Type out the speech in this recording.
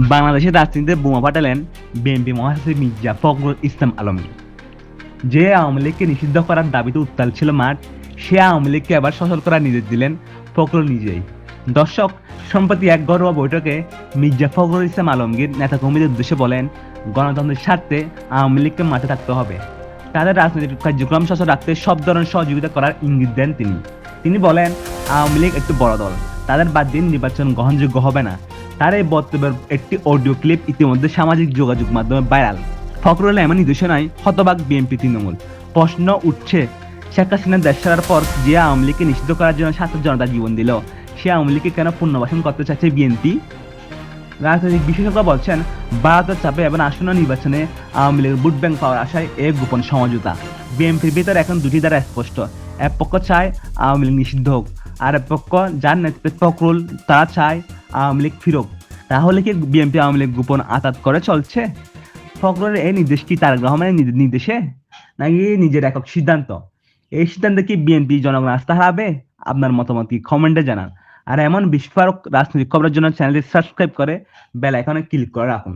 বাংলাদেশের রাজনীতিতে বোমা ফাটালেন বিএনপি মহাসচিব মির্জা ফখরুল ইসলাম আলমগীর। যে আওয়ামী লীগকে নিষিদ্ধ করার দাবিতে উত্তাল ছিল মাঠ, সে আওয়ামী লীগকে আবার সচল করার নির্দেশ দিলেন ফখরুল নিজেই। দর্শক, সম্প্রতি এক ঘরোয়া বৈঠকে মির্জা ফখরুল ইসলাম আলমগীর নেতাকর্মীদের উদ্দেশ্যে বলেন, গণতন্ত্রের স্বার্থে আওয়ামী লীগকে মাঠে থাকতে হবে। তাদের রাজনৈতিক কার্যক্রম সচল রাখতে সব ধরনের সহযোগিতা করার ইঙ্গিত দেন তিনি বলেন, আওয়ামী লীগ একটু বড় দল, তাদের বাদ দিয়ে নির্বাচন গ্রহণযোগ্য হবে না। তার এই বক্তব্যের একটি অডিও ক্লিপ ইতিমধ্যে সামাজিক যোগাযোগ মাধ্যমে ভাইরাল। ফখরুলের এমন নির্দেশনায় হতবাক বিএনপি তৃণমূল। প্রশ্ন উঠছে, শেখ হাসিনা দেশ ছাড়ার পর যে আওয়ামী লীগকে নিষিদ্ধ করার জন্য ছাত্র জনতা জীবন দিল, সে আওয়ামী লীগকে কেন পুনর্বাসন করতে চাচ্ছে বিএনপি? রাজনৈতিক বিশেষজ্ঞ বলছেন, ভারতের চাপে এবং আসন্ন নির্বাচনে আওয়ামী লীগের ভোট ব্যাংক পাওয়ার আশায় এক গোপন সমঝোতা। বিএনপির ভিতরে এখন দুটি দ্বারা স্পষ্ট। এক পক্ষ চায় আওয়ামী লীগ নিষিদ্ধ হোক, আর এক পক্ষ যার নেতৃত্বে ফখরুল, তারা চায় আওয়ামী লীগ ফিরুক। তাহলে কি বিএনপি আওয়ামী লীগ গোপন আঁতাত করে চলছে? ফখরুলের এই নির্দেশ কি তারেক রহমানের নির্দেশে, নাকি নিজের একক সিদ্ধান্ত? এই সিদ্ধান্তে কি বিএনপি জনগণ আস্থা হারাবে? আপনার মতামত কি কমেন্টে জানান। আর এমন বিস্ফোরক রাজনৈতিক খবরের জন্য চ্যানেলটি সাবস্ক্রাইব করে বেল আইকনে ক্লিক করে রাখুন।